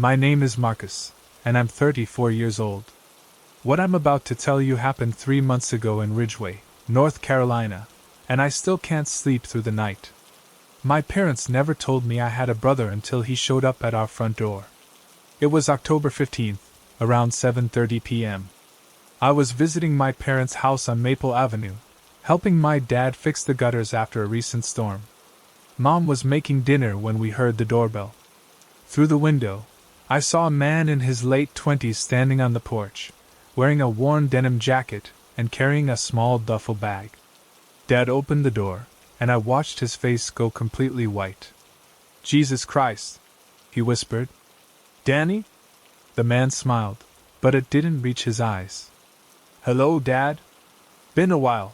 My name is Marcus, and I'm 34 years old. What I'm about to tell you happened 3 months ago in Ridgeway, North Carolina, and I still can't sleep through the night. My parents never told me I had a brother until he showed up at our front door. It was October 15th, around 7:30 p.m. I was visiting my parents' house on Maple Avenue, helping my dad fix the gutters after a recent storm. Mom was making dinner when we heard the doorbell. Through the window, I saw a man in his late 20s standing on the porch, wearing a worn denim jacket and carrying a small duffel bag. Dad opened the door, and I watched his face go completely white. "Jesus Christ," he whispered. "Danny?" The man smiled, but it didn't reach his eyes. "Hello, Dad. Been a while."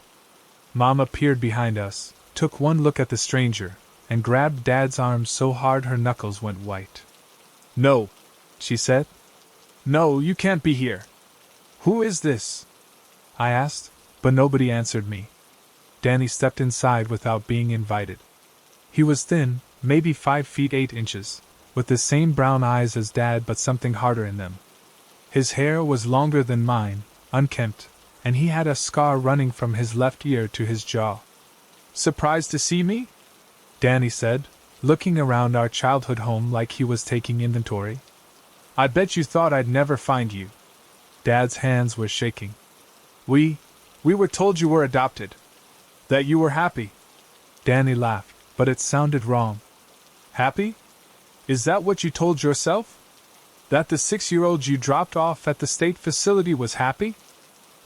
Mom appeared behind us, took one look at the stranger, and grabbed Dad's arm so hard her knuckles went white. "No," she said. "No, you can't be here." "Who is this?" I asked, but nobody answered me. Danny stepped inside without being invited. He was thin, maybe 5 feet 8 inches, with the same brown eyes as Dad but something harder in them. His hair was longer than mine, unkempt, and he had a scar running from his left ear to his jaw. "Surprised to see me?" Danny said, looking around our childhood home like he was taking inventory. "I bet you thought I'd never find you." Dad's hands were shaking. We were told you were adopted. That you were happy." Danny laughed, but it sounded wrong. "Happy? Is that what you told yourself? That the 6-year-old you dropped off at the state facility was happy?"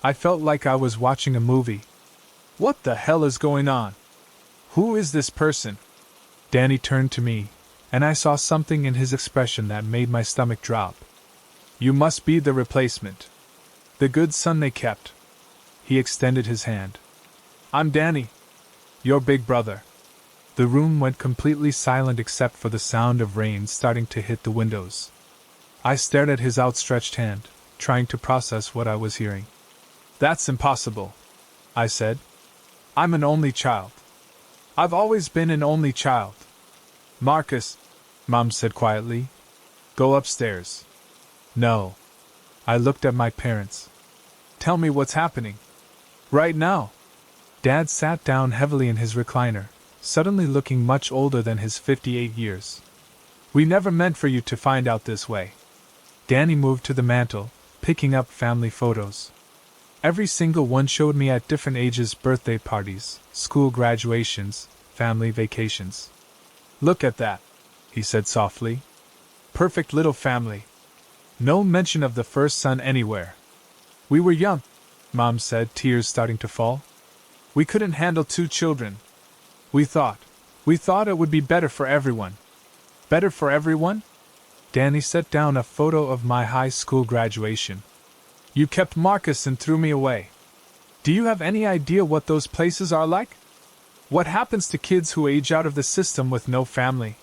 I felt like I was watching a movie. "What the hell is going on? Who is this person?" Danny turned to me, and I saw something in his expression that made my stomach drop. "You must be the replacement. The good son they kept." He extended his hand. "I'm Danny. Your big brother." The room went completely silent except for the sound of rain starting to hit the windows. I stared at his outstretched hand, trying to process what I was hearing. "That's impossible," I said. "I'm an only child. I've always been an only child." "Marcus," Mom said quietly, "go upstairs." "No." I looked at my parents. "Tell me what's happening. Right now." Dad sat down heavily in his recliner, suddenly looking much older than his 58 years. "We never meant for you to find out this way." Danny moved to the mantel, picking up family photos. Every single one showed me at different ages: birthday parties, school graduations, family vacations. "Look at that," he said softly. "Perfect little family. No mention of the first son anywhere." "We were young," Mom said, tears starting to fall. "We couldn't handle 2 children. We thought it would be better for everyone." "Better for everyone?" Danny set down a photo of my high school graduation. "You kept Marcus and threw me away. Do you have any idea what those places are like? What happens to kids who age out of the system with no family?"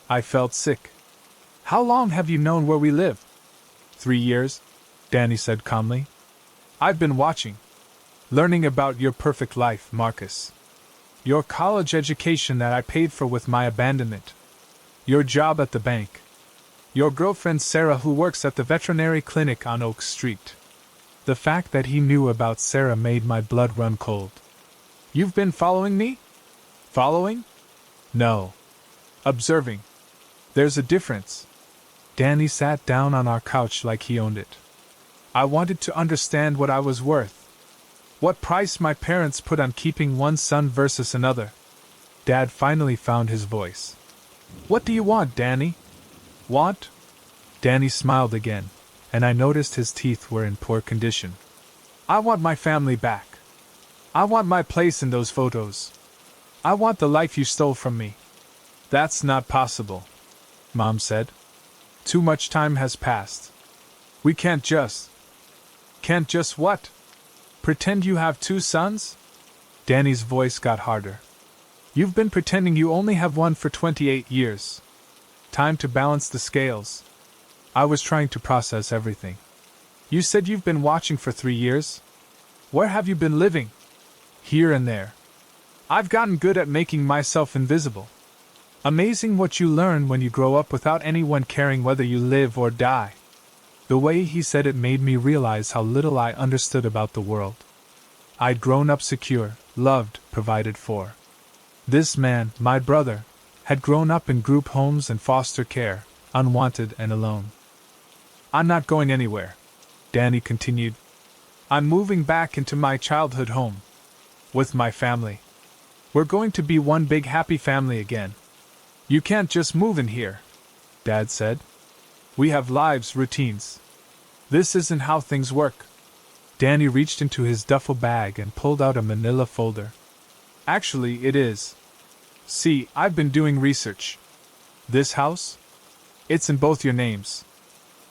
I felt sick. "How long have you known where we live?" 3 years, Danny said calmly. "I've been watching. Learning about your perfect life, Marcus. Your college education that I paid for with my abandonment. Your job at the bank. Your girlfriend Sarah who works at the veterinary clinic on Oak Street." The fact that he knew about Sarah made my blood run cold. "You've been following me?" "Following? No. Observing. There's a difference." Danny sat down on our couch like he owned it. "I wanted to understand what I was worth. What price my parents put on keeping one son versus another." Dad finally found his voice. "What do you want, Danny?" "Want?" Danny smiled again, and I noticed his teeth were in poor condition. "I want my family back. I want my place in those photos. I want the life you stole from me." "That's not possible," Mom said. "Too much time has passed. We can't just..." "Can't just what? Pretend you have 2 sons?" Danny's voice got harder. "You've been pretending you only have one for 28 years. Time to balance the scales." I was trying to process everything. "You said you've been watching for 3 years? Where have you been living?" "Here and there. I've gotten good at making myself invisible." Amazing what you learn when you grow up without anyone caring whether you live or die. The way he said it made me realize how little I understood about the world. I'd grown up secure, loved, provided for. This man, my brother, had grown up in group homes and foster care, unwanted and alone. I'm not going anywhere, Danny continued. I'm moving back into my childhood home. With my family. We're going to be one big happy family again. You can't just move in here, Dad said. We have lives, routines. This isn't how things work. Danny reached into his duffel bag and pulled out a manila folder. Actually, it is. See, I've been doing research. This house? It's in both your names.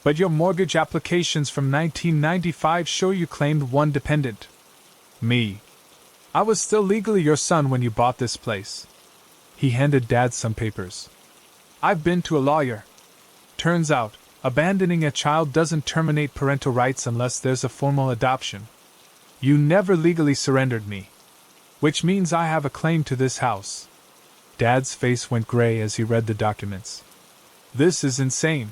But your mortgage applications from 1995 show you claimed one dependent. Me. I was still legally your son when you bought this place. He handed Dad some papers. I've been to a lawyer. Turns out, abandoning a child doesn't terminate parental rights unless there's a formal adoption. You never legally surrendered me. Which means I have a claim to this house. Dad's face went gray as he read the documents. This is insane.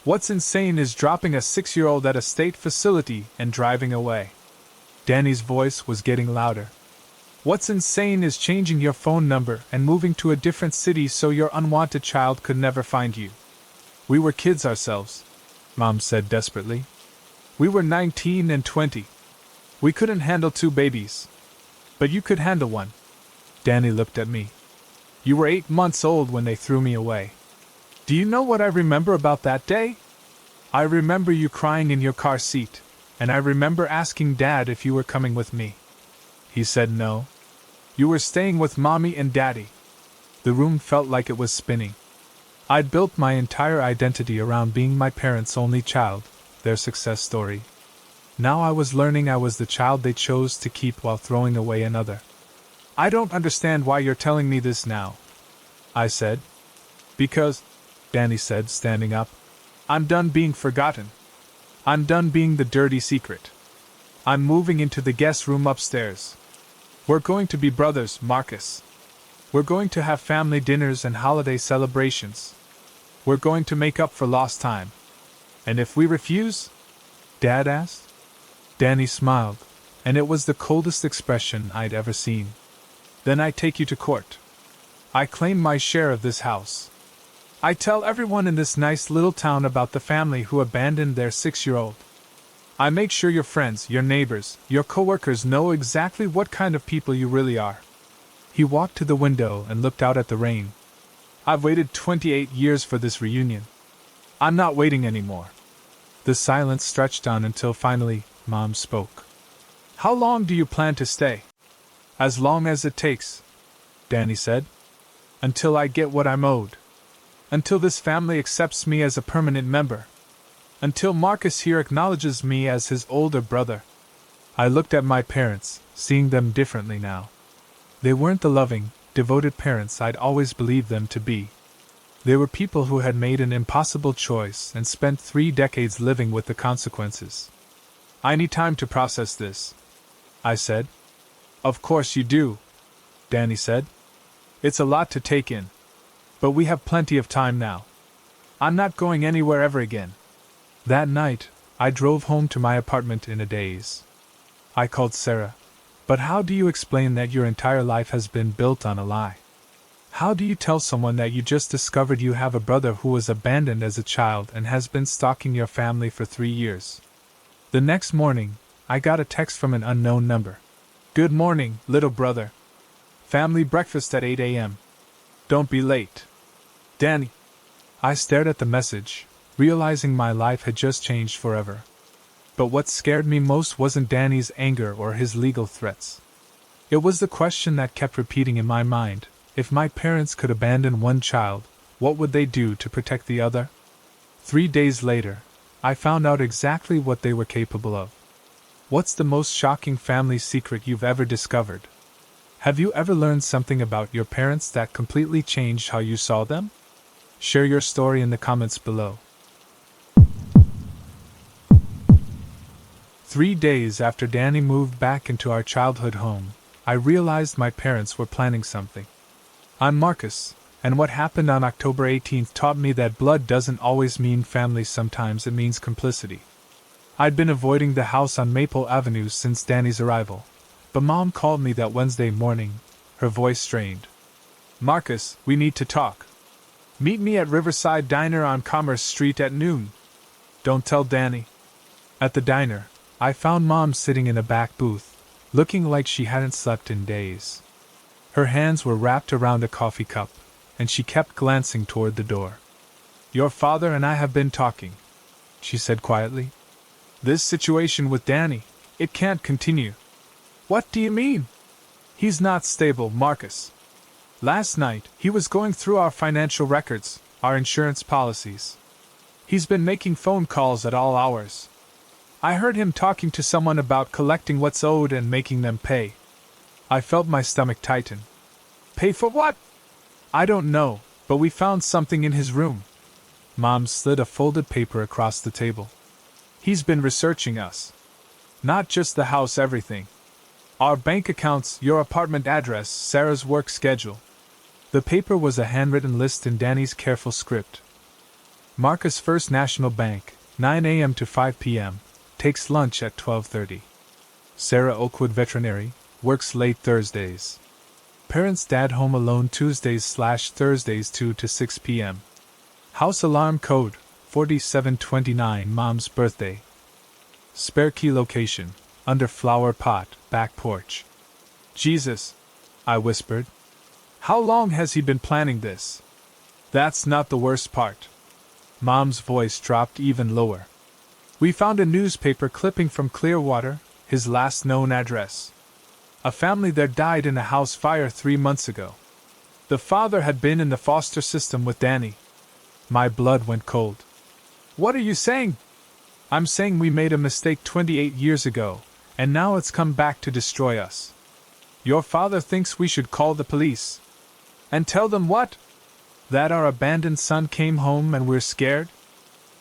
What's insane is dropping a 6-year-old at a state facility and driving away. Danny's voice was getting louder. What's insane is changing your phone number and moving to a different city so your unwanted child could never find you. We were kids ourselves, Mom said desperately. We were 19 and 20. We couldn't handle 2 babies. But you could handle one. Danny looked at me. You were 8 months old when they threw me away. Do you know what I remember about that day? I remember you crying in your car seat, and I remember asking Dad if you were coming with me. He said no. You were staying with Mommy and Daddy. The room felt like it was spinning. I'd built my entire identity around being my parents' only child, their success story. Now I was learning I was the child they chose to keep while throwing away another. I don't understand why you're telling me this now, I said. Because, Danny said, standing up, I'm done being forgotten. I'm done being the dirty secret. I'm moving into the guest room upstairs. We're going to be brothers, Marcus. We're going to have family dinners and holiday celebrations. We're going to make up for lost time. And if we refuse? Dad asked. Danny smiled, and it was the coldest expression I'd ever seen. Then I take you to court. I claim my share of this house. I tell everyone in this nice little town about the family who abandoned their 6-year-old. I make sure your friends, your neighbors, your coworkers know exactly what kind of people you really are. He walked to the window and looked out at the rain. I've waited 28 years for this reunion. I'm not waiting anymore. The silence stretched on until finally, Mom spoke. How long do you plan to stay? As long as it takes, Danny said. Until I get what I'm owed. Until this family accepts me as a permanent member. Until Marcus here acknowledges me as his older brother. I looked at my parents, seeing them differently now. They weren't the loving, devoted parents I'd always believed them to be. They were people who had made an impossible choice and spent 3 decades living with the consequences. I need time to process this, I said. Of course you do, Danny said. It's a lot to take in. But we have plenty of time now. I'm not going anywhere ever again. That night, I drove home to my apartment in a daze. I called Sarah. But how do you explain that your entire life has been built on a lie? How do you tell someone that you just discovered you have a brother who was abandoned as a child and has been stalking your family for 3 years? The next morning, I got a text from an unknown number. Good morning, little brother. Family breakfast at 8 a.m. Don't be late. Danny. I stared at the message, realizing my life had just changed forever. But what scared me most wasn't Danny's anger or his legal threats. It was the question that kept repeating in my mind. If my parents could abandon one child, what would they do to protect the other? 3 days later, I found out exactly what they were capable of. What's the most shocking family secret you've ever discovered? Have you ever learned something about your parents that completely changed how you saw them? Share your story in the comments below. 3 days after Danny moved back into our childhood home, I realized my parents were planning something. I'm Marcus, And what happened on October 18th taught me that blood doesn't always mean family, sometimes it means complicity. I'd been avoiding the house on Maple Avenue since Danny's arrival, but Mom called me that Wednesday morning, her voice strained. "Marcus, we need to talk. Meet me at Riverside Diner on Commerce Street at noon. Don't tell Danny." At the diner, I found Mom sitting in a back booth, looking like she hadn't slept in days. Her hands were wrapped around a coffee cup, and she kept glancing toward the door. "Your father and I have been talking," she said quietly. "This situation with Danny, it can't continue." "What do you mean?" "He's not stable, Marcus. Last night, he was going through our financial records, our insurance policies. He's been making phone calls at all hours. I heard him talking to someone about collecting what's owed and making them pay." I felt my stomach tighten. "Pay for what?" "I don't know, but we found something in his room." Mom slid a folded paper across the table. "He's been researching us. Not just the house, everything. Our bank accounts, your apartment address, Sarah's work schedule." The paper was a handwritten list in Danny's careful script. Marcus, First National Bank, 9 a.m. to 5 p.m., takes lunch at 12:30. Sarah, Oakwood Veterinary, works late Thursdays. Parents, Dad home alone Tuesdays/Thursdays 2 to 6 p.m. House alarm code, 4729, Mom's birthday. Spare key location, under flower pot, back porch. "Jesus," I whispered. "How long has he been planning this?" "That's not the worst part." Mom's voice dropped even lower. "We found a newspaper clipping from Clearwater, his last known address. A family there died in a house fire 3 months ago. The father had been in the foster system with Danny." My blood went cold. "What are you saying?" "I'm saying we made a mistake 28 years ago, and now it's come back to destroy us. Your father thinks we should call the police." "And tell them what?" "That our abandoned son came home and we're scared.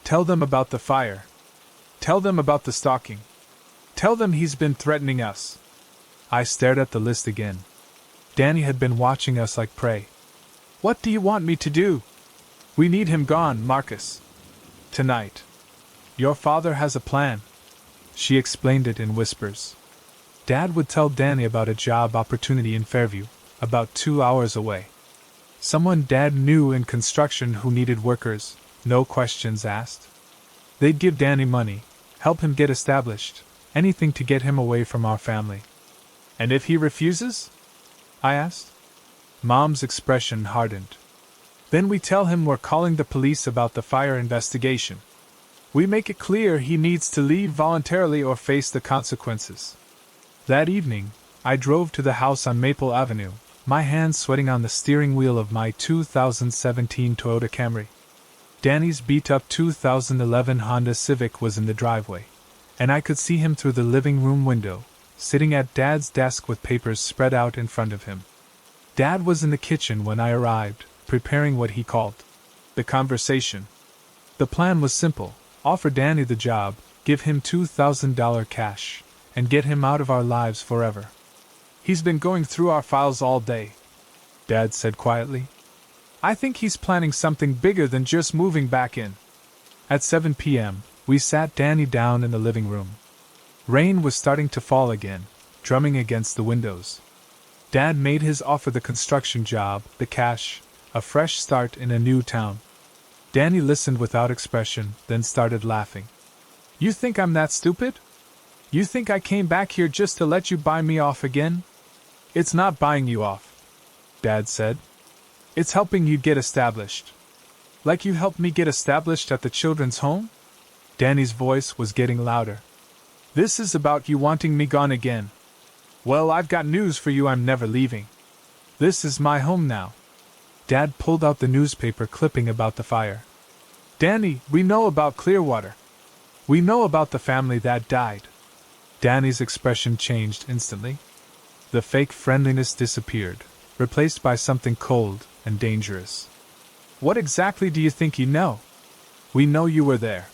Tell them about the fire. Tell them about the stalking. Tell them he's been threatening us." I stared at the list again. Danny had been watching us like prey. "What do you want me to do?" "We need him gone, Marcus. Tonight. Your father has a plan." She explained it in whispers. Dad would tell Danny about a job opportunity in Fairview, about 2 hours away. Someone Dad knew in construction who needed workers, no questions asked. They'd give Danny money, help him get established, anything to get him away from our family. "And if he refuses?" I asked. Mom's expression hardened. "Then we tell him we're calling the police about the fire investigation. We make it clear he needs to leave voluntarily or face the consequences." That evening, I drove to the house on Maple Avenue, my hands sweating on the steering wheel of my 2017 Toyota Camry. Danny's beat-up 2011 Honda Civic was in the driveway, and I could see him through the living room window, sitting at Dad's desk with papers spread out in front of him. Dad was in the kitchen when I arrived, preparing what he called the conversation. The plan was simple: offer Danny the job, give him $2,000 cash, and get him out of our lives forever. "He's been going through our files all day," Dad said quietly. "I think he's planning something bigger than just moving back in." At 7 p.m., we sat Danny down in the living room. Rain was starting to fall again, drumming against the windows. Dad made his offer: the construction job, the cash, a fresh start in a new town. Danny listened without expression, then started laughing. "You think I'm that stupid? You think I came back here just to let you buy me off again?" "It's not buying you off," Dad said. "It's helping you get established. Like you helped me get established at the children's home?" Danny's voice was getting louder. "This is about you wanting me gone again. Well, I've got news for you: I'm never leaving. This is my home now." Dad pulled out the newspaper clipping about the fire. "Danny, we know about Clearwater. We know about the family that died." Danny's expression changed instantly. The fake friendliness disappeared, replaced by something cold and dangerous. "What exactly do you think you know? We know you were there.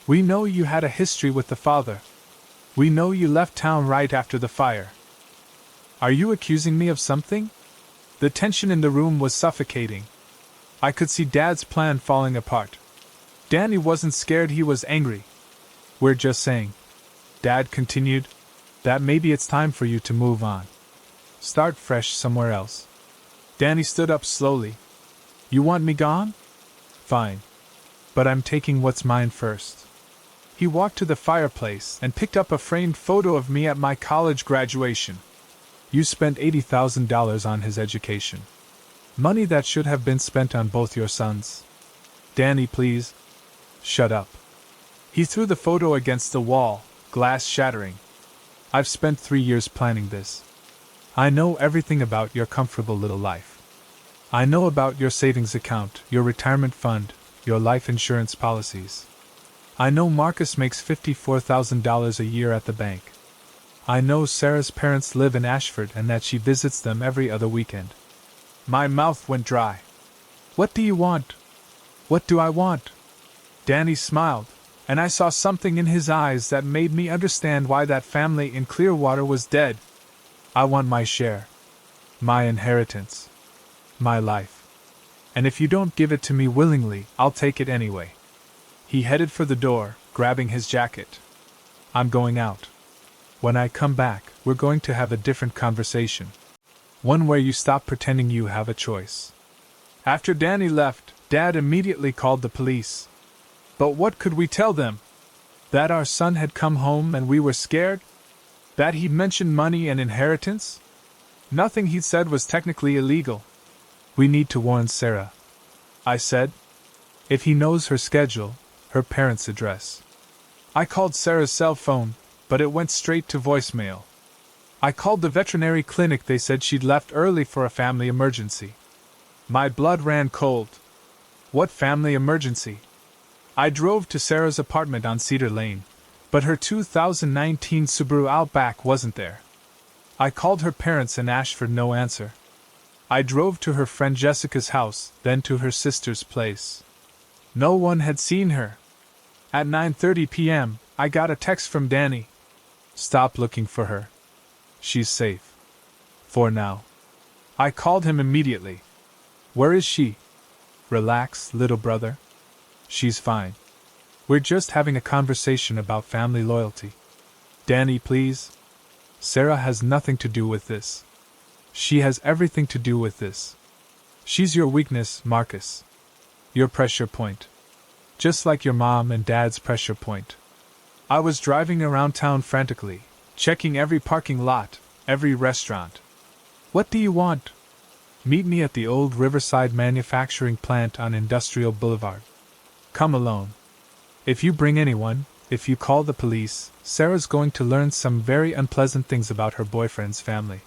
We know you had a history with the father. We know you left town right after the fire. Are you accusing me of something?" The tension in the room was suffocating, I could see Dad's plan falling apart. Danny wasn't scared, he was angry. We're just saying, Dad continued, that maybe it's time for you to move on. Start fresh somewhere else. Danny stood up slowly. You want me gone? Fine. But I'm taking what's mine first. He walked to the fireplace and picked up a framed photo of me at my college graduation. You spent $80,000 on his education. Money that should have been spent on both your sons. Danny, please. Shut up. He threw the photo against the wall, glass shattering. I've spent 3 years planning this. I know everything about your comfortable little life. I know about your savings account, your retirement fund, your life insurance policies. I know Marcus makes $54,000 a year at the bank. I know Sarah's parents live in Ashford and that she visits them every other weekend. My mouth went dry. What do you want? What do I want? Danny smiled, and I saw something in his eyes that made me understand why that family in Clearwater was dead. I want my share. My inheritance. My life. And if you don't give it to me willingly, I'll take it anyway. He headed for the door, grabbing his jacket. I'm going out. When I come back, we're going to have a different conversation. One where you stop pretending you have a choice. After Danny left, Dad immediately called the police. But what could we tell them? That our son had come home and we were scared? That he'd mentioned money and inheritance? Nothing he'd said was technically illegal. We need to warn Sarah, I said. If he knows her schedule, her parents' address. I called Sarah's cell phone, but it went straight to voicemail. I called the veterinary clinic, they said she'd left early for a family emergency. My blood ran cold. What family emergency? I drove to Sarah's apartment on Cedar Lane, but her 2019 Subaru Outback wasn't there. I called her parents in Ashford, no answer. I drove to her friend Jessica's house, then to her sister's place. No one had seen her. At 9:30 p.m., I got a text from Danny. Stop looking for her. She's safe. For now. I called him immediately. Where is she? Relax, little brother. She's fine. We're just having a conversation about family loyalty. Danny, please. Sarah has nothing to do with this. She has everything to do with this. She's your weakness, Marcus. Your pressure point. Just like your mom and dad's pressure point. I was driving around town frantically, checking every parking lot, every restaurant. What do you want? Meet me at the old Riverside manufacturing plant on Industrial Boulevard. Come alone. If you bring anyone, if you call the police, Sarah's going to learn some very unpleasant things about her boyfriend's family.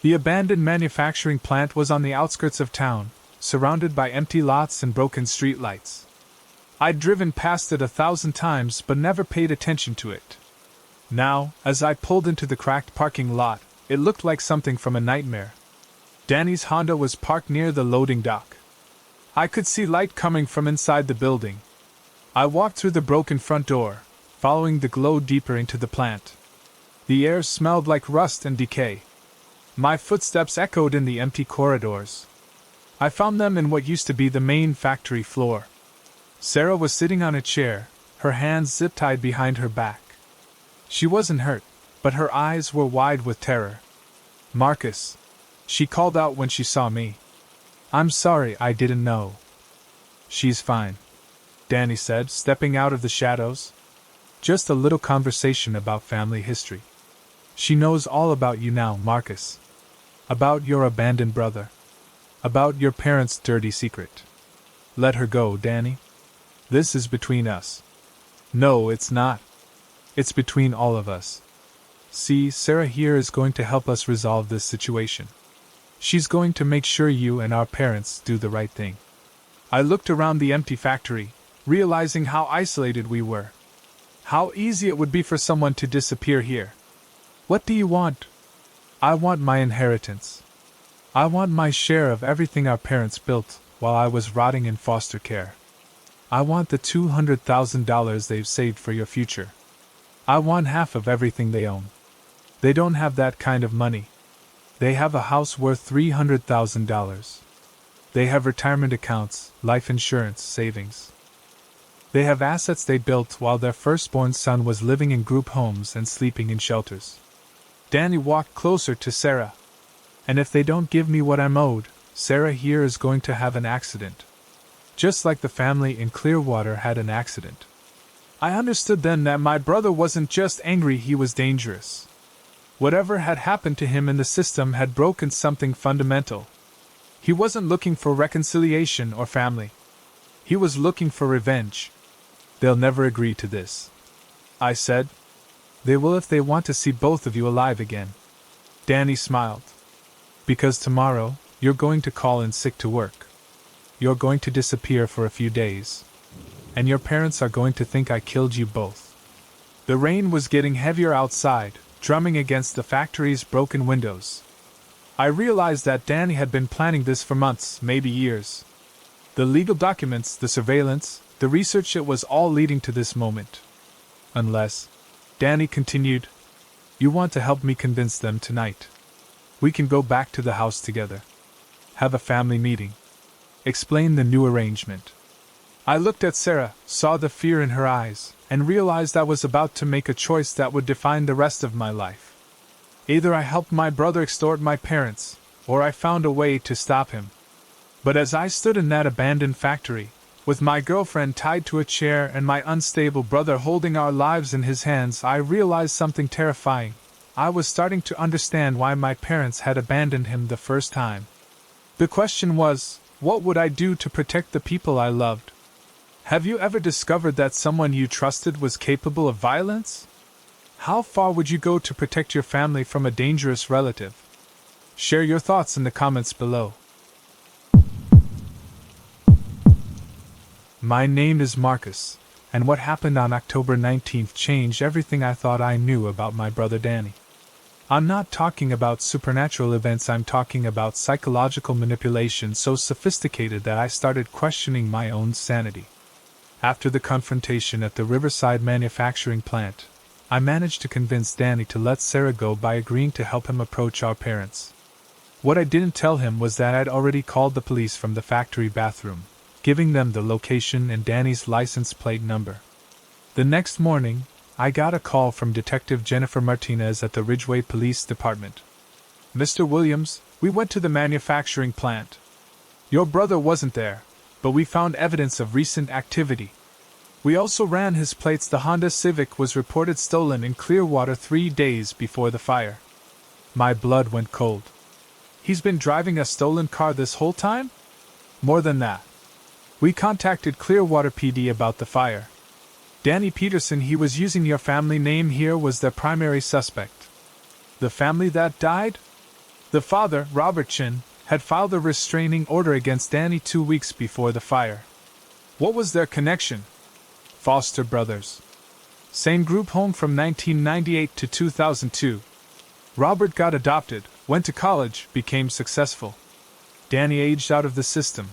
The abandoned manufacturing plant was on the outskirts of town, surrounded by empty lots and broken streetlights. I'd driven past it 1,000 times but never paid attention to it. Now, as I pulled into the cracked parking lot, it looked like something from a nightmare. Danny's Honda was parked near the loading dock. I could see light coming from inside the building. I walked through the broken front door, following the glow deeper into the plant. The air smelled like rust and decay. My footsteps echoed in the empty corridors. I found them in what used to be the main factory floor. Sarah was sitting on a chair, her hands zip-tied behind her back. She wasn't hurt, but her eyes were wide with terror. Marcus, she called out when she saw me. I'm sorry, I didn't know. She's fine, Danny said, stepping out of the shadows. Just a little conversation about family history. She knows all about you now, Marcus. About your abandoned brother. About your parents' dirty secret. Let her go, Danny. This is between us. No, it's not. It's between all of us. See, Sarah here is going to help us resolve this situation. She's going to make sure you and our parents do the right thing. I looked around the empty factory, realizing how isolated we were. How easy it would be for someone to disappear here. What do you want? I want my inheritance. I want my share of everything our parents built while I was rotting in foster care. I want the $200,000 they've saved for your future. I want half of everything they own. They don't have that kind of money. They have a house worth $300,000. They have retirement accounts, life insurance, savings. They have assets they built while their firstborn son was living in group homes and sleeping in shelters. Danny walked closer to Sarah. And if they don't give me what I'm owed, Sarah here is going to have an accident. Just like the family in Clearwater had an accident. I understood then that my brother wasn't just angry, he was dangerous. Whatever had happened to him in the system had broken something fundamental. He wasn't looking for reconciliation or family. He was looking for revenge. They'll never agree to this, I said. They will if they want to see both of you alive again. Danny smiled. Because tomorrow, you're going to call in sick to work. You're going to disappear for a few days. And your parents are going to think I killed you both. The rain was getting heavier outside, drumming against the factory's broken windows. I realized that Danny had been planning this for months, maybe years. The legal documents, the surveillance, the research, it was all leading to this moment. Unless, Danny continued, you want to help me convince them tonight. We can go back to the house together. Have a family meeting. Explain the new arrangement. I looked at Sarah, saw the fear in her eyes, and realized I was about to make a choice that would define the rest of my life. Either I helped my brother extort my parents, or I found a way to stop him. But as I stood in that abandoned factory, with my girlfriend tied to a chair and my unstable brother holding our lives in his hands, I realized something terrifying. I was starting to understand why my parents had abandoned him the first time. The question was, what would I do to protect the people I loved? Have you ever discovered that someone you trusted was capable of violence? How far would you go to protect your family from a dangerous relative? Share your thoughts in the comments below. My name is Marcus, and what happened on October 19th changed everything I thought I knew about my brother Danny. I'm not talking about supernatural events, I'm talking about psychological manipulation so sophisticated that I started questioning my own sanity. After the confrontation at the Riverside manufacturing plant, I managed to convince Danny to let Sarah go by agreeing to help him approach our parents. What I didn't tell him was that I'd already called the police from the factory bathroom, giving them the location and Danny's license plate number. The next morning, I got a call from Detective Jennifer Martinez at the Ridgeway Police Department. Mr. Williams, we went to the manufacturing plant. Your brother wasn't there, but we found evidence of recent activity. We also ran his plates. The Honda Civic was reported stolen in Clearwater 3 days before the fire. My blood went cold. He's been driving a stolen car this whole time? More than that. We contacted Clearwater PD about the fire. Danny Peterson, he was using your family name here, was the primary suspect. The family that died? The father, Robert Chin, had filed a restraining order against Danny 2 weeks before the fire. What was their connection? Foster brothers. Same group home from 1998 to 2002. Robert got adopted, went to college, became successful. Danny aged out of the system.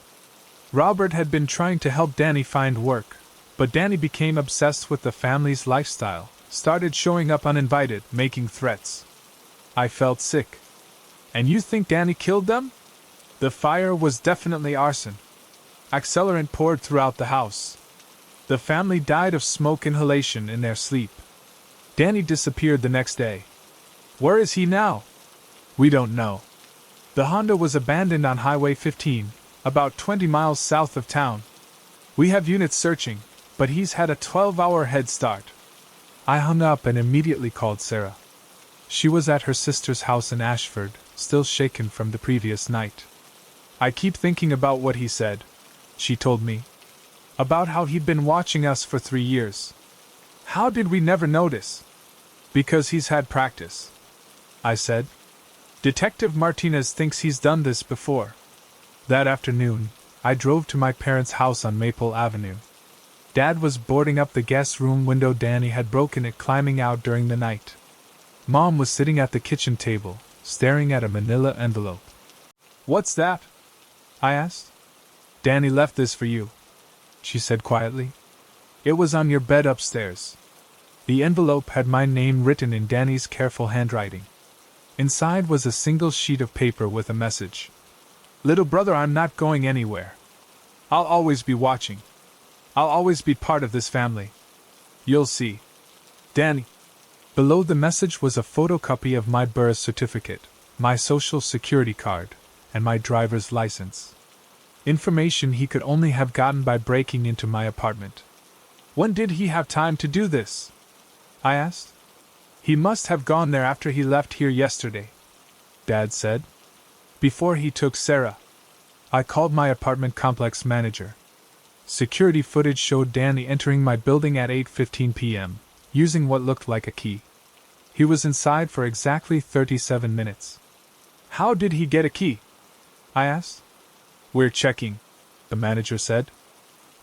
Robert had been trying to help Danny find work, but Danny became obsessed with the family's lifestyle, started showing up uninvited, making threats. I felt sick. And you think Danny killed them? The fire was definitely arson. Accelerant poured throughout the house. The family died of smoke inhalation in their sleep. Danny disappeared the next day. Where is he now? We don't know. The Honda was abandoned on Highway 15, about 20 miles south of town. We have units searching, but he's had a 12-hour head start. I hung up and immediately called Sarah. She was at her sister's house in Ashford, still shaken from the previous night. I keep thinking about what he said, she told me. About how he'd been watching us for 3 years. How did we never notice? Because he's had practice, I said. Detective Martinez thinks he's done this before. That afternoon, I drove to my parents' house on Maple Avenue. Dad was boarding up the guest room window. Danny had broken it climbing out during the night. Mom was sitting at the kitchen table, staring at a manila envelope. What's that? I asked. Danny left this for you, she said quietly. It was on your bed upstairs. The envelope had my name written in Danny's careful handwriting. Inside was a single sheet of paper with a message. Little brother, I'm not going anywhere. I'll always be watching. I'll always be part of this family. You'll see. Danny. Below the message was a photocopy of my birth certificate, my social security card, and my driver's license. Information he could only have gotten by breaking into my apartment. When did he have time to do this? I asked. He must have gone there after he left here yesterday, Dad said. Before he took Sarah. I called my apartment complex manager. Security footage showed Danny entering my building at 8:15 p.m., using what looked like a key. He was inside for exactly 37 minutes. How did he get a key? I asked. We're checking, the manager said.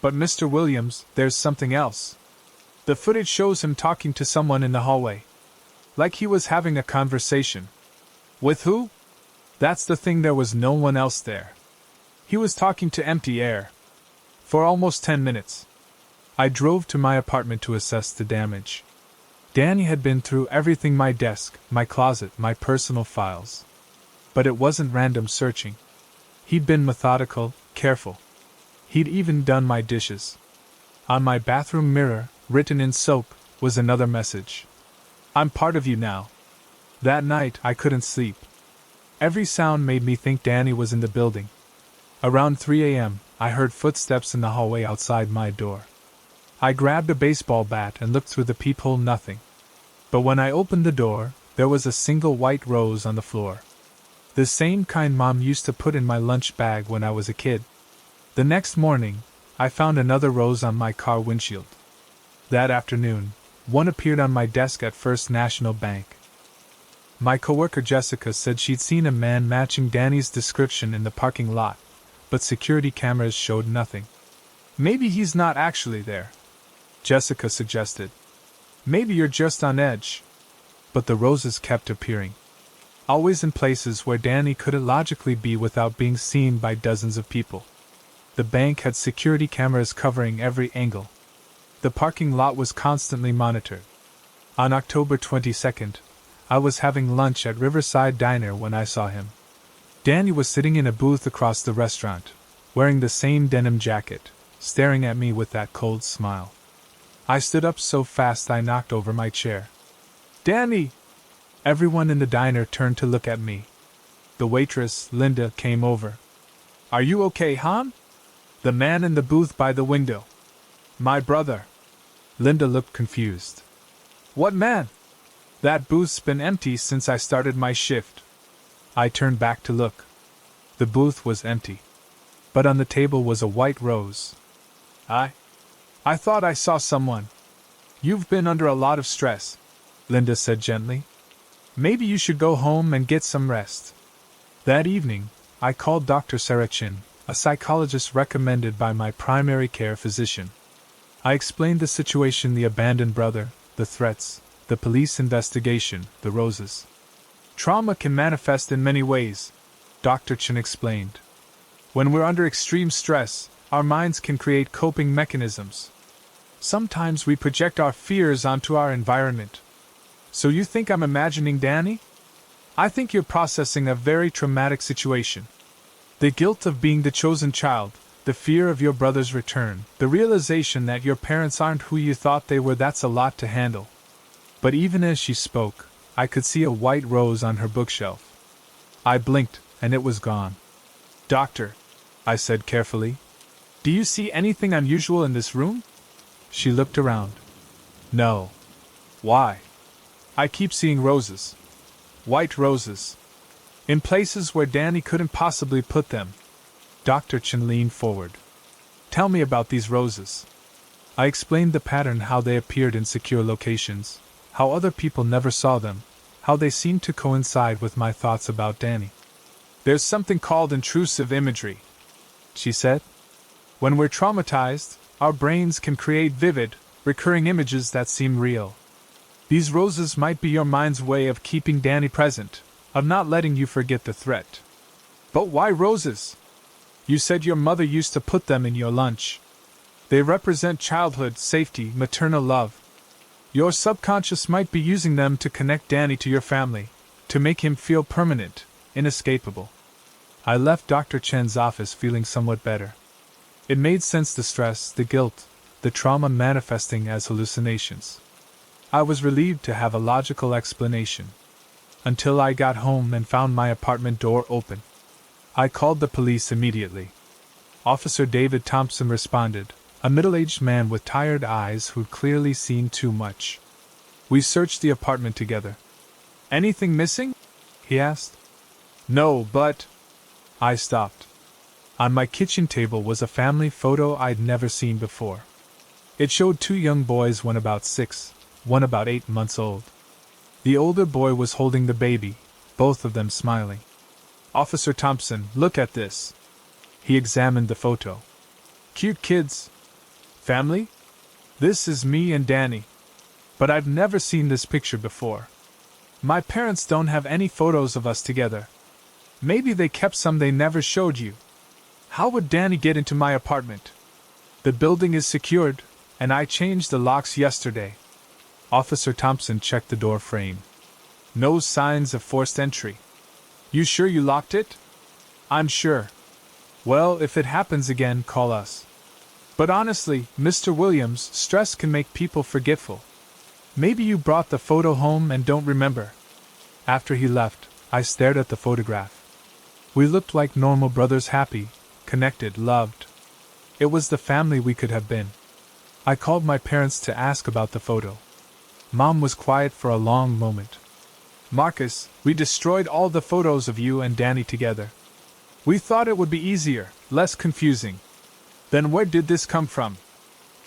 But Mr. Williams, there's something else. The footage shows him talking to someone in the hallway. Like he was having a conversation. With who? That's the thing, there was no one else there. He was talking to empty air. For almost 10 minutes. I drove to my apartment to assess the damage. Danny had been through everything: my desk, my closet, my personal files. But it wasn't random searching. He'd been methodical, careful. He'd even done my dishes. On my bathroom mirror, written in soap, was another message. I'm part of you now. That night, I couldn't sleep. Every sound made me think Danny was in the building. Around 3 a.m., I heard footsteps in the hallway outside my door. I grabbed a baseball bat and looked through the peephole. Nothing. But when I opened the door, there was a single white rose on the floor. The same kind Mom used to put in my lunch bag when I was a kid. The next morning, I found another rose on my car windshield. That afternoon, one appeared on my desk at First National Bank. My coworker Jessica said she'd seen a man matching Danny's description in the parking lot, but security cameras showed nothing. Maybe he's not actually there, Jessica suggested. Maybe you're just on edge. But the roses kept appearing. Always in places where Danny couldn't logically be without being seen by dozens of people. The bank had security cameras covering every angle. The parking lot was constantly monitored. On October 22nd, I was having lunch at Riverside Diner when I saw him. Danny was sitting in a booth across the restaurant, wearing the same denim jacket, staring at me with that cold smile. I stood up so fast I knocked over my chair. Danny! Everyone in the diner turned to look at me. The waitress, Linda, came over. Are you okay, hon? The man in the booth by the window. My brother. Linda looked confused. What man? That booth's been empty since I started my shift. I turned back to look. The booth was empty. But on the table was a white rose. I thought I saw someone. You've been under a lot of stress, Linda said gently. Maybe you should go home and get some rest. That evening, I called Dr. Sarah Chin, a psychologist recommended by my primary care physician. I explained the situation: the abandoned brother, the threats, the police investigation, the roses. Trauma can manifest in many ways, Dr. Chin explained. When we're under extreme stress, our minds can create coping mechanisms. Sometimes we project our fears onto our environment. So you think I'm imagining Danny? I think you're processing a very traumatic situation. The guilt of being the chosen child, the fear of your brother's return, the realization that your parents aren't who you thought they were. That's a lot to handle. But even as she spoke, I could see a white rose on her bookshelf. I blinked, and it was gone. Doctor, I said carefully, do you see anything unusual in this room? She looked around. No. Why? I keep seeing roses. White roses. In places where Danny couldn't possibly put them. Dr. Chin leaned forward. Tell me about these roses. I explained the pattern: how they appeared in secure locations, how other people never saw them, how they seemed to coincide with my thoughts about Danny. There's something called intrusive imagery, she said. When we're traumatized, our brains can create vivid, recurring images that seem real. These roses might be your mind's way of keeping Danny present, of not letting you forget the threat. But why roses? You said your mother used to put them in your lunch. They represent childhood, safety, maternal love. Your subconscious might be using them to connect Danny to your family, to make him feel permanent, inescapable. I left Dr. Chen's office feeling somewhat better. It made sense, the stress, the guilt, the trauma manifesting as hallucinations. I was relieved to have a logical explanation. Until I got home and found my apartment door open. I called the police immediately. Officer David Thompson responded, a middle-aged man with tired eyes who'd clearly seen too much. We searched the apartment together. Anything missing? He asked. No, but... I stopped. On my kitchen table was a family photo I'd never seen before. It showed two young boys, one about 6, one about 8 months old. The older boy was holding the baby, both of them smiling. Officer Thompson, look at this. He examined the photo. Cute kids. Family? This is me and Danny. But I've never seen this picture before. My parents don't have any photos of us together. Maybe they kept some they never showed you. How would Danny get into my apartment? The building is secured, and I changed the locks yesterday. Officer Thompson checked the door frame. No signs of forced entry. You sure you locked it? I'm sure. Well, if it happens again, call us. But honestly, Mr. Williams, stress can make people forgetful. Maybe you brought the photo home and don't remember. After he left, I stared at the photograph. We looked like normal brothers, happy, connected, loved. It was the family we could have been. I called my parents to ask about the photo. Mom was quiet for a long moment. Marcus, we destroyed all the photos of you and Danny together. We thought it would be easier, less confusing. Then where did this come from?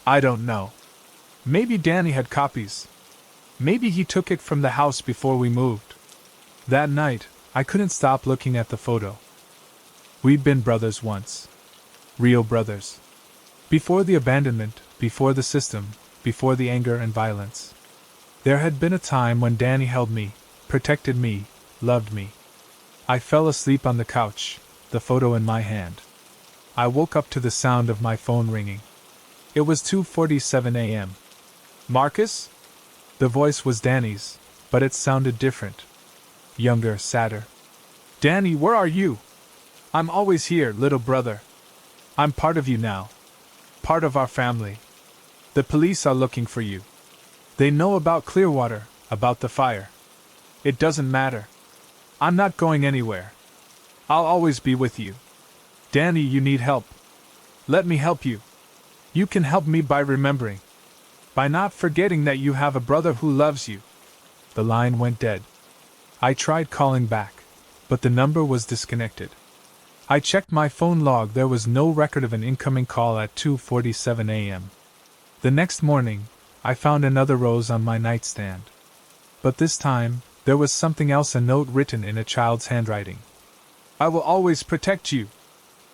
I don't know. Maybe Danny had copies. Maybe he took it from the house before we moved. That night, I couldn't stop looking at the photo. We'd been brothers once. Real brothers. Before the abandonment, before the system, before the anger and violence. There had been a time when Danny held me, protected me, loved me. I fell asleep on the couch, the photo in my hand. I woke up to the sound of my phone ringing. It was 2:47 a.m. Marcus? The voice was Danny's, but it sounded different. Younger, sadder. Danny, where are you? I'm always here, little brother. I'm part of you now. Part of our family. The police are looking for you. They know about Clearwater, about the fire. It doesn't matter. I'm not going anywhere. I'll always be with you. Danny, you need help. Let me help you. You can help me by remembering. By not forgetting that you have a brother who loves you. The line went dead. I tried calling back, but the number was disconnected. I checked my phone log. There was no record of an incoming call at 2:47 a.m. The next morning, I found another rose on my nightstand. But this time, there was something else, a note written in a child's handwriting. I will always protect you.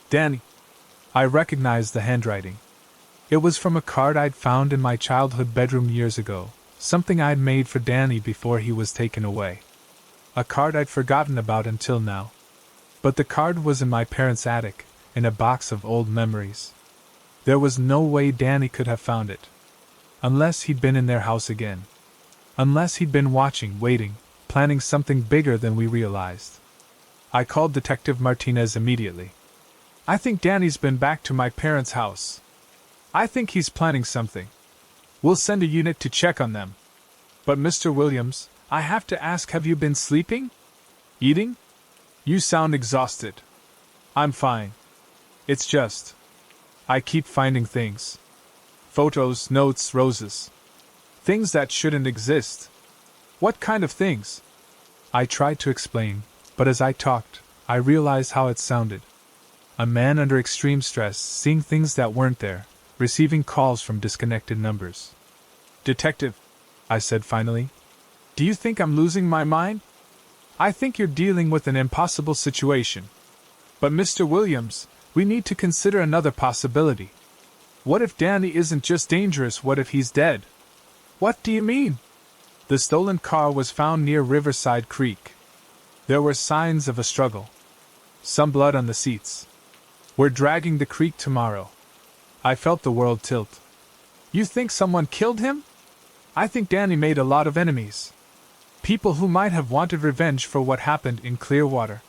Danny. I recognized the handwriting. It was from a card I'd found in my childhood bedroom years ago, something I'd made for Danny before he was taken away. A card I'd forgotten about until now. But the card was in my parents' attic, in a box of old memories. There was no way Danny could have found it. Unless he'd been in their house again. Unless he'd been watching, waiting, planning something bigger than we realized. I called Detective Martinez immediately. I think Danny's been back to my parents' house. I think he's planning something. We'll send a unit to check on them. But Mr. Williams, I have to ask, have you been sleeping? Eating? You sound exhausted. I'm fine. It's just... I keep finding things. Photos, notes, roses. Things that shouldn't exist. What kind of things? I tried to explain, but as I talked, I realized how it sounded. A man under extreme stress, seeing things that weren't there, receiving calls from disconnected numbers. Detective, I said finally, do you think I'm losing my mind? I think you're dealing with an impossible situation. But Mr. Williams, we need to consider another possibility. What if Danny isn't just dangerous? What if he's dead? What do you mean? The stolen car was found near Riverside Creek. There were signs of a struggle. Some blood on the seats. We're dragging the creek tomorrow. I felt the world tilt. You think someone killed him? I think Danny made a lot of enemies. People who might have wanted revenge for what happened in Clearwater.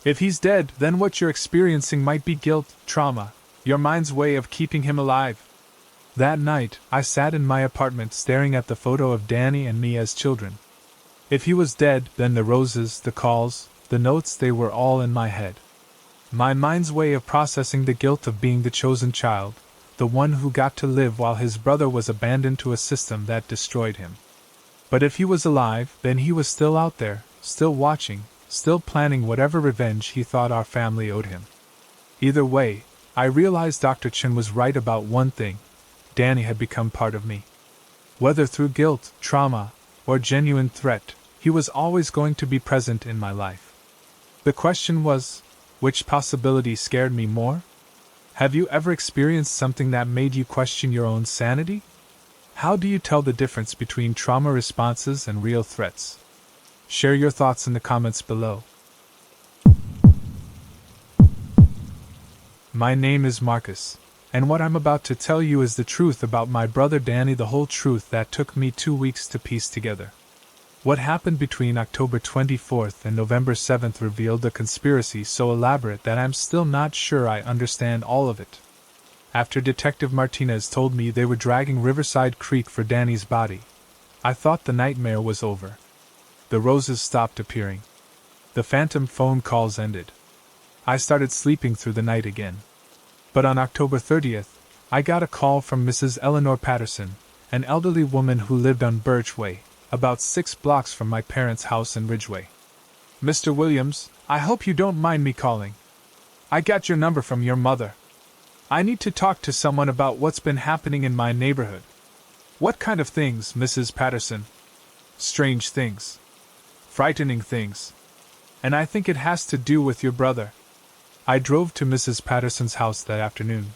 If he's dead, then what you're experiencing might be guilt, trauma, your mind's way of keeping him alive. That night, I sat in my apartment staring at the photo of Danny and me as children. If he was dead, then the roses, the calls, the notes, they were all in my head. My mind's way of processing the guilt of being the chosen child, the one who got to live while his brother was abandoned to a system that destroyed him. But if he was alive, then he was still out there, still watching, still planning whatever revenge he thought our family owed him. Either way, I realized Dr. Chin was right about one thing: Danny had become part of me. Whether through guilt, trauma, or genuine threat, he was always going to be present in my life. The question was, which possibility scared me more? Have you ever experienced something that made you question your own sanity? How do you tell the difference between trauma responses and real threats? Share your thoughts in the comments below. My name is Marcus, and what I'm about to tell you is the truth about my brother Danny, the whole truth that took me 2 weeks to piece together. What happened between October 24th and November 7th revealed a conspiracy so elaborate that I'm still not sure I understand all of it. After Detective Martinez told me they were dragging Riverside Creek for Danny's body, I thought the nightmare was over. The roses stopped appearing. The phantom phone calls ended. I started sleeping through the night again. But on October 30th, I got a call from Mrs. Eleanor Patterson, an elderly woman who lived on Birch Way, about 6 blocks from my parents' house in Ridgeway. "Mr. Williams, I hope you don't mind me calling. I got your number from your mother. I need to talk to someone about what's been happening in my neighborhood." "What kind of things, Mrs. Patterson?" "Strange things. Frightening things. And I think it has to do with your brother." I drove to Mrs. Patterson's house that afternoon.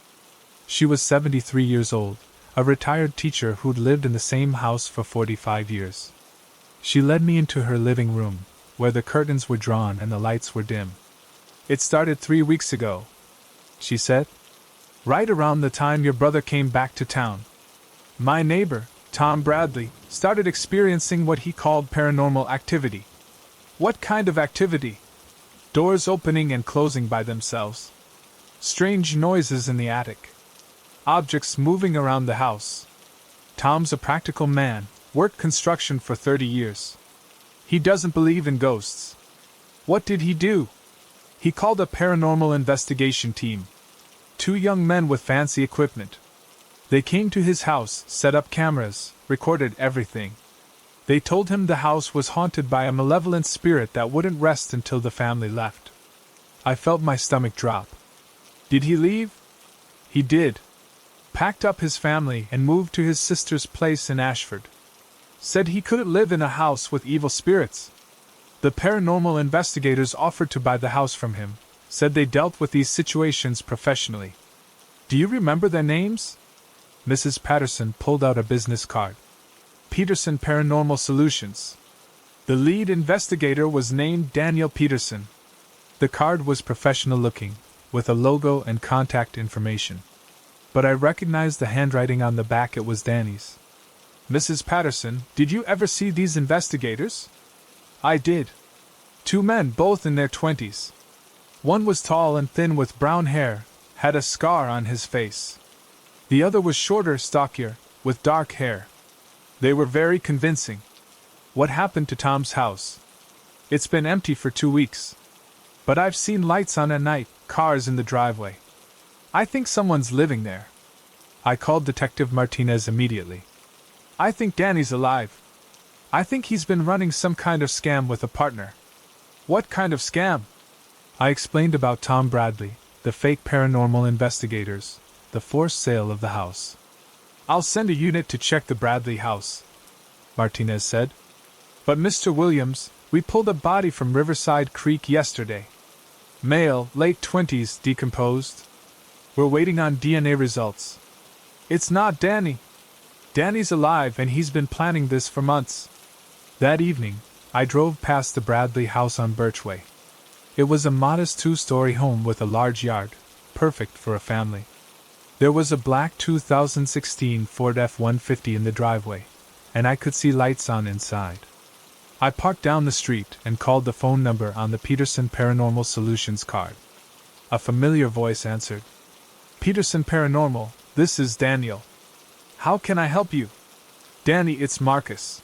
She was 73 years old, a retired teacher who'd lived in the same house for 45 years. She led me into her living room, where the curtains were drawn and the lights were dim. "It started 3 weeks ago," she said. "Right around the time your brother came back to town. My neighbor, Tom Bradley, started experiencing what he called paranormal activity." "What kind of activity?" "Doors opening and closing by themselves. Strange noises in the attic. Objects moving around the house. Tom's a practical man, worked construction for 30 years. He doesn't believe in ghosts." "What did he do?" "He called a paranormal investigation team. 2 young men with fancy equipment. They came to his house, set up cameras, recorded everything. They told him the house was haunted by a malevolent spirit that wouldn't rest until the family left." I felt my stomach drop. "Did he leave?" "He did. Packed up his family and moved to his sister's place in Ashford. Said he couldn't live in a house with evil spirits. The paranormal investigators offered to buy the house from him, said they dealt with these situations professionally." "Do you remember their names?" Mrs. Patterson pulled out a business card. "Peterson Paranormal Solutions. The lead investigator was named Daniel Peterson." The card was professional looking, with a logo and contact information. But I recognized the handwriting on the back. It was Danny's. "Mrs. Patterson, did you ever see these investigators?" "I did. 2 men, both in their 20s. One was tall and thin with brown hair, had a scar on his face. The other was shorter, stockier, with dark hair. They were very convincing." "What happened to Tom's house?" "It's been empty for 2 weeks. But I've seen lights on at night, cars in the driveway. I think someone's living there." I called Detective Martinez immediately. "I think Danny's alive. I think he's been running some kind of scam with a partner." "What kind of scam?" I explained about Tom Bradley, the fake paranormal investigators, the forced sale of the house. "I'll send a unit to check the Bradley house," Martinez said. "But Mr. Williams, we pulled a body from Riverside Creek yesterday. Male, late 20s, decomposed. We're waiting on DNA results. It's not Danny. Danny's alive and he's been planning this for months." That evening, I drove past the Bradley house on Birchway. It was a modest 2-story home with a large yard, perfect for a family. There was a black 2016 Ford F-150 in the driveway, and I could see lights on inside. I parked down the street and called the phone number on the Peterson Paranormal Solutions card. A familiar voice answered. Peterson Paranormal, this is Daniel. How can I help you? Danny, it's Marcus.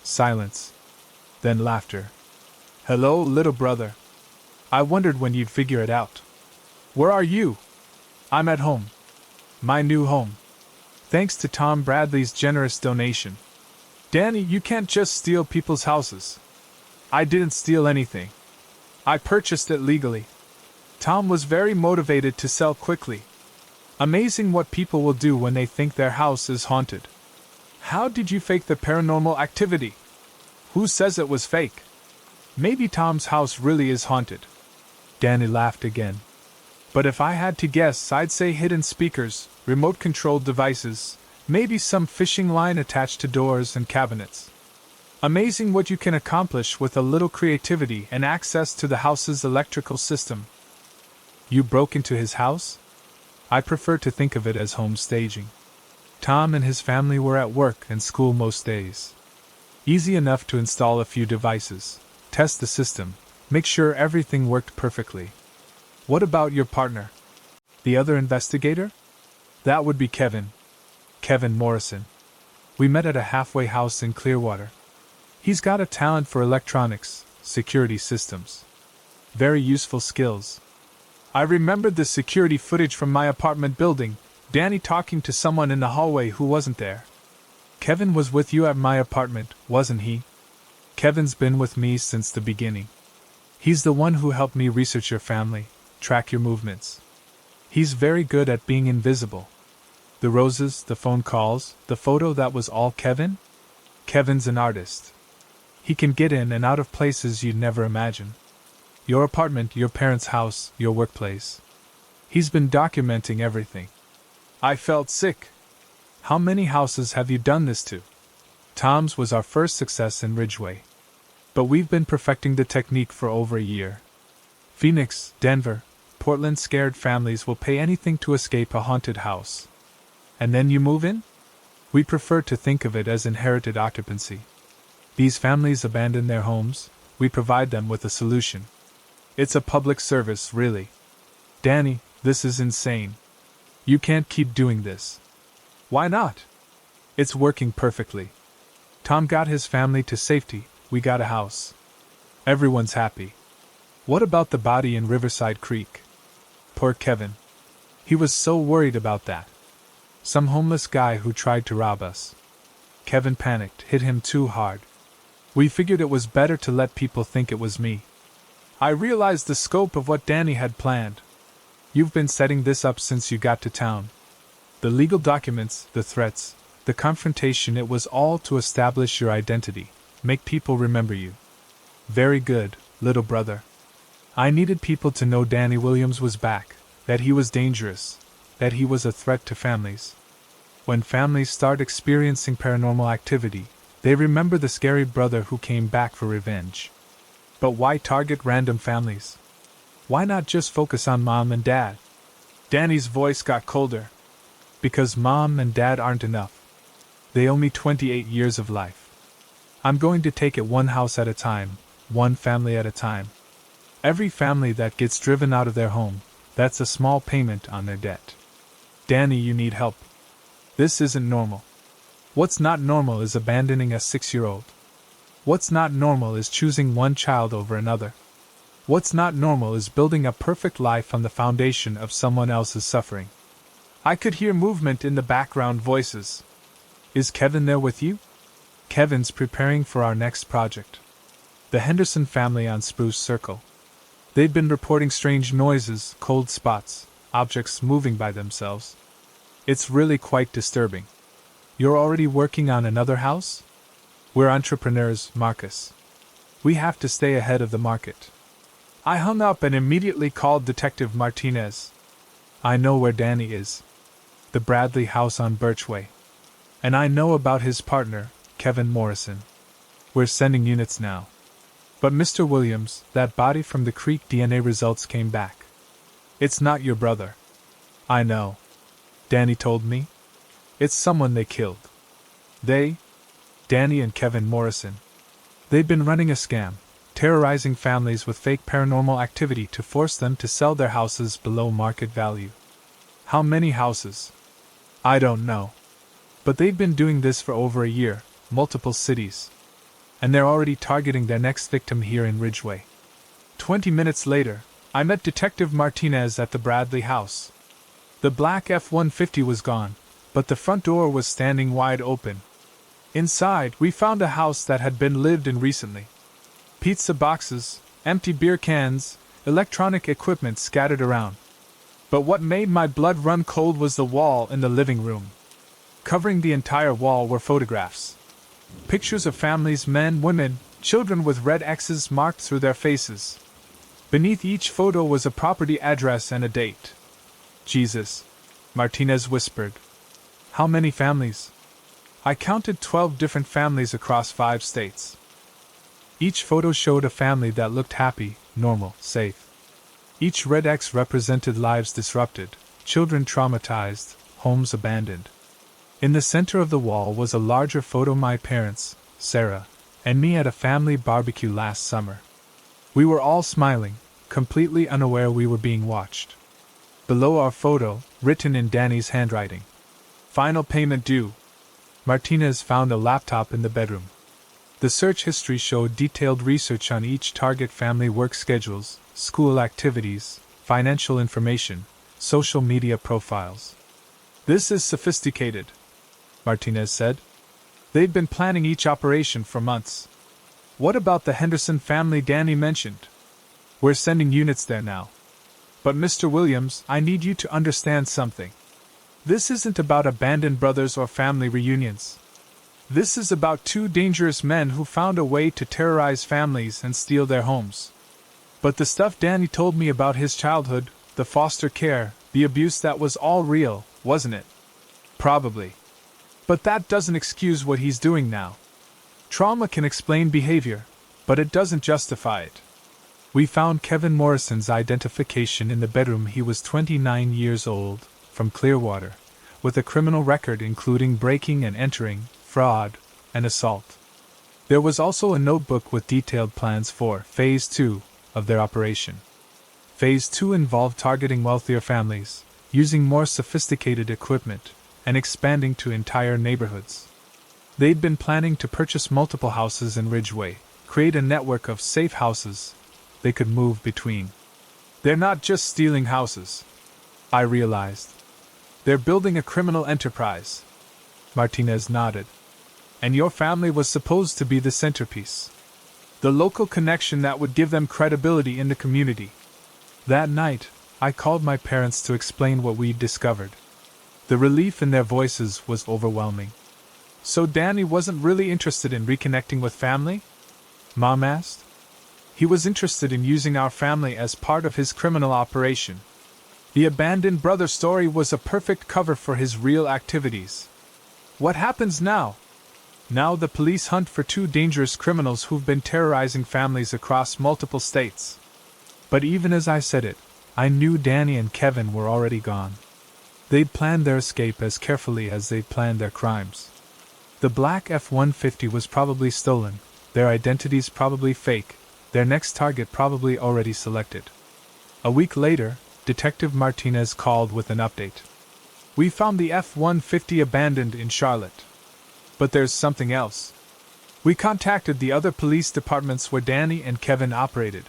Silence. Then laughter. Hello, little brother. I wondered when you'd figure it out. Where are you? I'm at home. My new home. Thanks to Tom Bradley's generous donation. Danny, you can't just steal people's houses. I didn't steal anything. I purchased it legally. Tom was very motivated to sell quickly. Amazing what people will do when they think their house is haunted. How did you fake the paranormal activity? Who says it was fake? Maybe Tom's house really is haunted. Danny laughed again. But if I had to guess, I'd say hidden speakers, remote-controlled devices, maybe some fishing line attached to doors and cabinets. Amazing what you can accomplish with a little creativity and access to the house's electrical system. You broke into his house? I prefer to think of it as home staging. Tom and his family were at work and school most days. Easy enough to install a few devices, test the system, make sure everything worked perfectly. What about your partner? The other investigator? That would be Kevin. Kevin Morrison. We met at a halfway house in Clearwater. He's got a talent for electronics, security systems. Very useful skills. I remembered the security footage from my apartment building, Danny talking to someone in the hallway who wasn't there. Kevin was with you at my apartment, wasn't he? Kevin's been with me since the beginning. He's the one who helped me research your family, track your movements. He's very good at being invisible. The roses, the phone calls, the photo, that was all Kevin? Kevin's an artist. He can get in and out of places you'd never imagine. Your apartment, your parents' house, your workplace. He's been documenting everything. I felt sick. How many houses have you done this to? Tom's was our first success in Ridgeway. But we've been perfecting the technique for over a year. Phoenix, Denver, Portland, scared families will pay anything to escape a haunted house. And then you move in? We prefer to think of it as inherited occupancy. These families abandon their homes, we provide them with a solution. It's a public service, really. Danny, this is insane. You can't keep doing this. Why not? It's working perfectly. Tom got his family to safety, we got a house. Everyone's happy. What about the body in Riverside Creek? Poor Kevin. He was so worried about that. Some homeless guy who tried to rob us. Kevin panicked, hit him too hard. We figured it was better to let people think it was me. I realized the scope of what Danny had planned. You've been setting this up since you got to town. The legal documents, the threats, the confrontation, it was all to establish your identity, make people remember you. Very good, little brother. I needed people to know Danny Williams was back, that he was dangerous, that he was a threat to families. When families start experiencing paranormal activity, they remember the scary brother who came back for revenge. But why target random families? Why not just focus on mom and dad? Danny's voice got colder. Because mom and dad aren't enough. They owe me 28 years of life. I'm going to take it one house at a time, one family at a time. Every family that gets driven out of their home, that's a small payment on their debt. Danny, you need help. This isn't normal. What's not normal is abandoning a 6-year-old. What's not normal is choosing one child over another. What's not normal is building a perfect life on the foundation of someone else's suffering. I could hear movement in the background voices. Is Kevin there with you? Kevin's preparing for our next project. The Henderson family on Spruce Circle. They've been reporting strange noises, cold spots, objects moving by themselves. It's really quite disturbing. You're already working on another house? We're entrepreneurs, Marcus. We have to stay ahead of the market. I hung up and immediately called Detective Martinez. I know where Danny is. The Bradley house on Birchway. And I know about his partner, Kevin Morrison. We're sending units now. But Mr. Williams, that body from the creek, DNA results came back. It's not your brother. I know. Danny told me. It's someone they killed. They? Danny and Kevin Morrison. They'd been running a scam, terrorizing families with fake paranormal activity to force them to sell their houses below market value. How many houses? I don't know. But they've been doing this for over a year, multiple cities. And they're already targeting their next victim here in Ridgeway. 20 minutes later, I met Detective Martinez at the Bradley house. The black F-150 was gone, but the front door was standing wide open. Inside, we found a house that had been lived in recently. Pizza boxes, empty beer cans, electronic equipment scattered around. But what made my blood run cold was the wall in the living room. Covering the entire wall were photographs. Pictures of families, men, women, children with red X's marked through their faces. Beneath each photo was a property address and a date. Jesus, Martinez whispered. How many families? I counted 12 different families across 5 states. Each photo showed a family that looked happy, normal, safe. Each red X represented lives disrupted, children traumatized, homes abandoned. In the center of the wall was a larger photo of my parents, Sarah, and me at a family barbecue last summer. We were all smiling, completely unaware we were being watched. Below our photo, written in Danny's handwriting. Final payment due. Martinez found a laptop in the bedroom. The search history showed detailed research on each target family, work schedules, school activities, financial information, social media profiles. This is sophisticated, Martinez said. They'd been planning each operation for months. What about the Henderson family Danny mentioned? We're sending units there now. But Mr. Williams, I need you to understand something. This isn't about abandoned brothers or family reunions. This is about 2 dangerous men who found a way to terrorize families and steal their homes. But the stuff Danny told me about his childhood, the foster care, the abuse, that was all real, wasn't it? Probably. But that doesn't excuse what he's doing now. Trauma can explain behavior, but it doesn't justify it. We found Kevin Morrison's identification in the bedroom. He was 29 years old, from Clearwater, with a criminal record including breaking and entering, fraud, and assault. There was also a notebook with detailed plans for Phase 2 of their operation. Phase 2 involved targeting wealthier families, using more sophisticated equipment, and expanding to entire neighborhoods. They'd been planning to purchase multiple houses in Ridgeway, create a network of safe houses they could move between. They're not just stealing houses, I realized. They're building a criminal enterprise. Martinez nodded. And your family was supposed to be the centerpiece. The local connection that would give them credibility in the community. That night, I called my parents to explain what we'd discovered. The relief in their voices was overwhelming. So Danny wasn't really interested in reconnecting with family? Mom asked. He was interested in using our family as part of his criminal operation. The abandoned brother story was a perfect cover for his real activities. What happens now? Now the police hunt for 2 dangerous criminals who've been terrorizing families across multiple states. But even as I said it, I knew Danny and Kevin were already gone. They'd planned their escape as carefully as they'd planned their crimes. The black F-150 was probably stolen, their identities probably fake, their next target probably already selected. A week later, Detective Martinez called with an update. We found the F-150 abandoned in Charlotte. But there's something else. We contacted the other police departments where Danny and Kevin operated.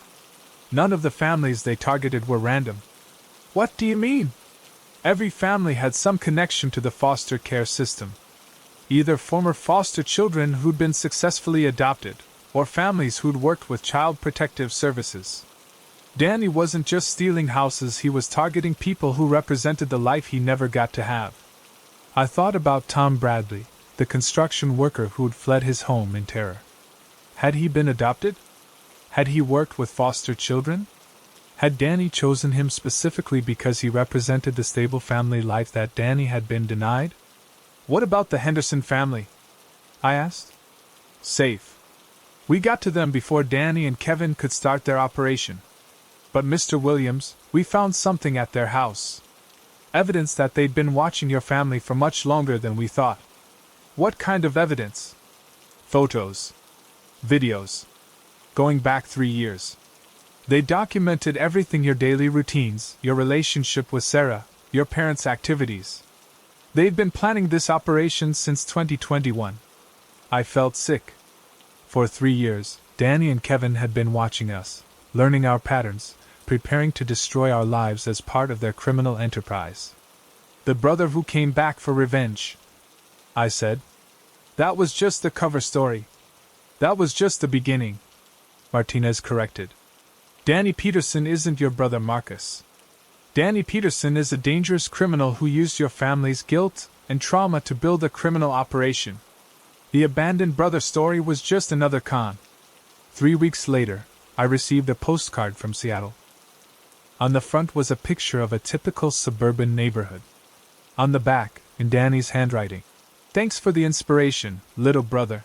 None of the families they targeted were random. What do you mean? Every family had some connection to the foster care system. Either former foster children who'd been successfully adopted, or families who'd worked with child protective services. Danny wasn't just stealing houses, he was targeting people who represented the life he never got to have. I thought about Tom Bradley, the construction worker who'd fled his home in terror. Had he been adopted? Had he worked with foster children? Had Danny chosen him specifically because he represented the stable family life that Danny had been denied? What about the Henderson family? I asked. Safe. We got to them before Danny and Kevin could start their operation. But Mr. Williams, we found something at their house. Evidence that they'd been watching your family for much longer than we thought. What kind of evidence? Photos. videos. Going back 3 years. They documented everything: your daily routines, your relationship with Sarah, your parents' activities. They'd been planning this operation since 2021. I felt sick. For 3 years, Danny and Kevin had been watching us, learning our patterns, preparing to destroy our lives as part of their criminal enterprise. The brother who came back for revenge, I said. That was just the cover story. That was just the beginning, Martinez corrected. Danny Peterson isn't your brother Marcus. Danny Peterson is a dangerous criminal who used your family's guilt and trauma to build a criminal operation. The abandoned brother story was just another con. 3 weeks later, I received a postcard from Seattle. On the front was a picture of a typical suburban neighborhood. On the back, in Danny's handwriting, "Thanks for the inspiration, little brother.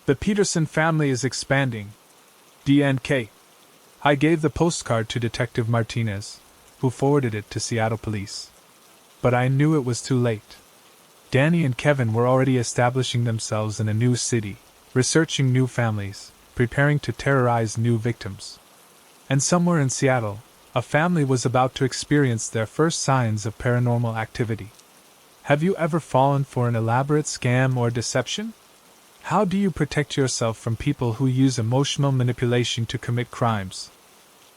The Peterson family is expanding. DNK." I gave the postcard to Detective Martinez, who forwarded it to Seattle police. But I knew it was too late. Danny and Kevin were already establishing themselves in a new city, researching new families, preparing to terrorize new victims. And somewhere in Seattle, a family was about to experience their first signs of paranormal activity. Have you ever fallen for an elaborate scam or deception? How do you protect yourself from people who use emotional manipulation to commit crimes?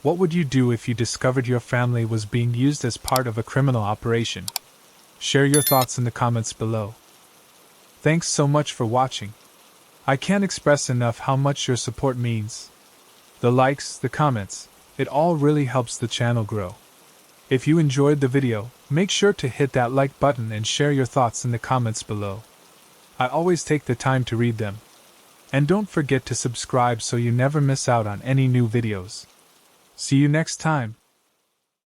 What would you do if you discovered your family was being used as part of a criminal operation? Share your thoughts in the comments below. Thanks so much for watching. I can't express enough how much your support means. The likes, the comments, it all really helps the channel grow. If you enjoyed the video, make sure to hit that like button and share your thoughts in the comments below. I always take the time to read them. And don't forget to subscribe so you never miss out on any new videos. See you next time.